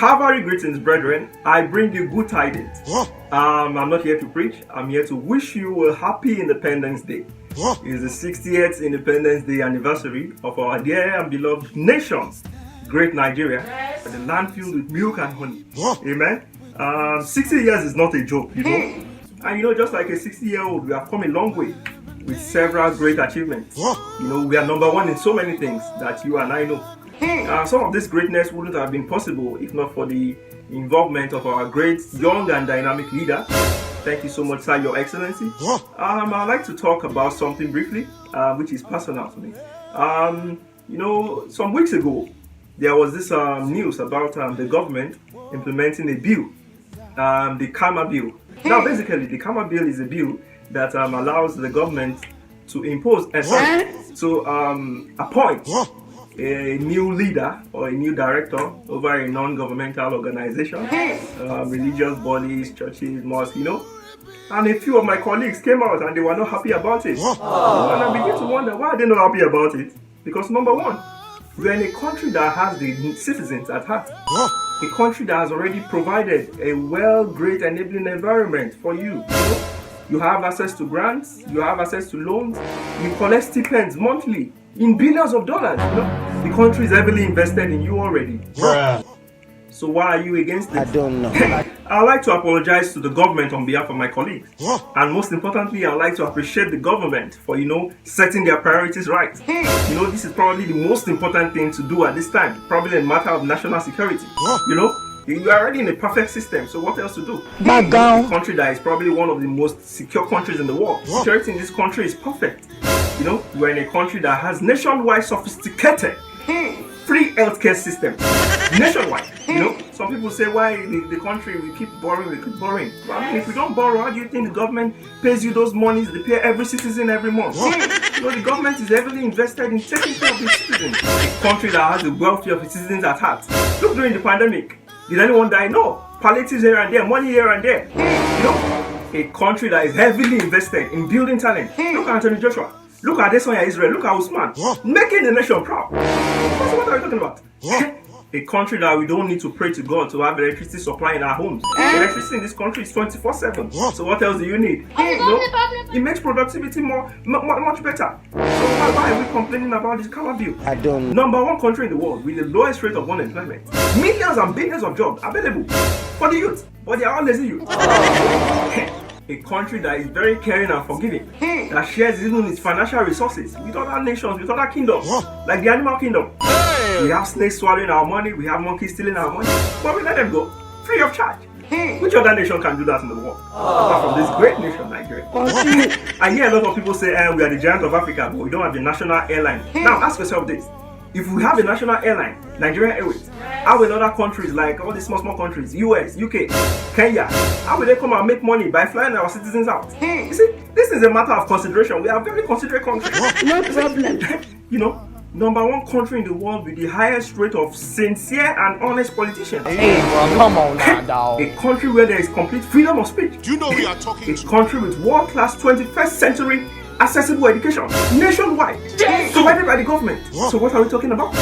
Calvary greetings, brethren. I bring you good tidings. I'm not here to preach. I'm here to wish you a happy Independence Day. It's the 60th Independence Day anniversary of our dear and beloved nation's great Nigeria, the land filled with milk and honey. Amen. 60 years is not a joke, you know. And just like a 60-year-old, we have come a long way with several great achievements. We are number one in so many things that you and I know. Some of this greatness wouldn't have been possible if not for the involvement of our great, young and dynamic leader. Thank you so much, sir, Your Excellency. I'd like to talk about something briefly, which is personal to me. Some weeks ago, there was this news about the government implementing a bill, the Cama bill. Now, basically, the Cama bill is a bill that allows the government to impose, to appoint a new leader or a new director over a non-governmental organization, religious bodies, churches, mosques, And a few of my colleagues came out and they were not happy about it. And I begin to wonder, why are they not happy about it? Because number one, we're in a country that has the citizens at heart. A country that has already provided a great enabling environment for you. You have access to grants, you have access to loans, you collect stipends monthly in billions of dollars. The country is heavily invested in you already. So why are you against this? I don't know. I'd like to apologize to the government on behalf of my colleagues. And most importantly, I'd like to appreciate the government for, setting their priorities right. This is probably the most important thing to do at this time, probably a matter of national security. You are already in a perfect system, so what else to do? A country that is probably one of the most secure countries in the world. Security in this country is perfect. We're in a country that has nationwide sophisticated free healthcare system. Nationwide. Some people say why the country we keep borrowing. But if we don't borrow, how do you think the government pays you those monies they pay every citizen every month? The government is heavily invested in taking care of its citizens. A country that has the welfare of its citizens at heart. Look, during the pandemic, did anyone die? No. Palliatives here and there, money here and there. A country that is heavily invested in building talent. Look at Anthony Joshua. Look at Adesanya Israel. Look at Usman. Making the nation proud. What are you talking about? A country that we don't need to pray to God to have electricity supply in our homes. Electricity in this country is 24/7. So what else do you need? It makes productivity much better. So why are we complaining about this Cama bill? I don't know. Number one country in the world with the lowest rate of unemployment. Millions and billions of jobs available for the youth. But they are all lazy youth. A country that is very caring and forgiving, that shares even its financial resources with other nations, with other kingdoms, like the animal kingdom. We have snakes swallowing our money, we have monkeys stealing our money, but we let them go, free of charge. Which other nation can do that in the world? Apart from this great nation, Nigeria. I hear a lot of people say, we are the giant of Africa, but we don't have the national airline. Now ask yourself this. If we have a national airline, Nigerian Airways, how will other countries like all these small countries, US, UK, Kenya, how will they come and make money by flying our citizens out? You see, this is a matter of consideration. We are very considerate country. No problem. Number one country in the world with the highest rate of sincere and honest politicians. Hey, bro, come on now, dog. A country where there is complete freedom of speech. Do you know we are talking A country with world-class 21st century accessible education nationwide, provided by the government. So what are we talking about?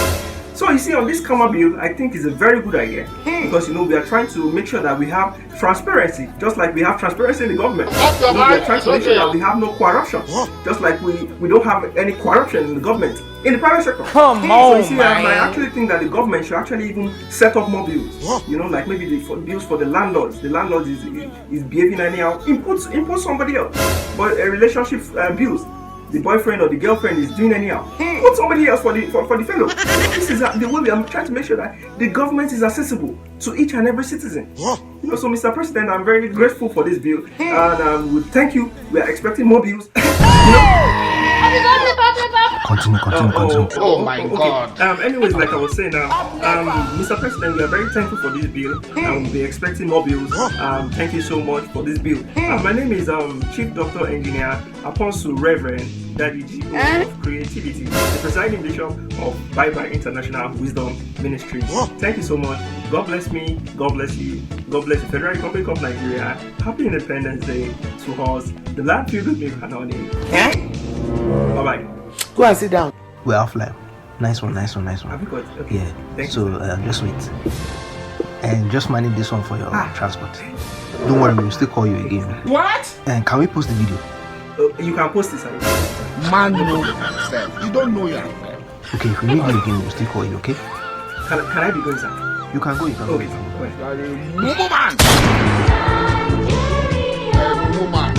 So you see, on this Cama bill, I think is a very good idea because we are trying to make sure that we have transparency, just like we have transparency in the government. We are trying to make sure that we have no corruption, just like we don't have any corruption in the government, in the private sector. Come on, so you see, man. I actually think that the government should actually even set up more bills. Like maybe the bills for the landlords. The landlord is behaving anyhow. Impose somebody else. But a relationship bills. The boyfriend or the girlfriend is doing anyhow. Put somebody else for the fellow. This is the way we are trying to make sure that the government is accessible to each and every citizen. So Mr. President, I'm very grateful for this bill, and we thank you. We are expecting more bills. Continue. Oh my God. Anyways, like I was saying, Mr. President, we are very thankful for this bill, and we'll be expecting more bills. Thank you so much for this bill. My name is Chief Doctor Engineer Apostle Reverend Daddy G of Creativity, the presiding bishop of BAIBAI International Wisdom Ministry. Thank you so much. God bless me. God bless you. God bless the Federal Republic of Nigeria. Happy Independence Day to us. The land filled with milk and honey. Bye bye. Go and sit down. We're offline. Nice one. Have you got it? Okay. Yeah. Thank so you. just wait. And just manage this one for your transport. Don't worry, we'll still call you again. What? And can we post the video? You can post this. Man, know yourself. You don't know yourself. Okay, if we need you again, we'll still call you, okay? Can I be going, sir? You can go, you can go. Okay. You are a woman. A woman.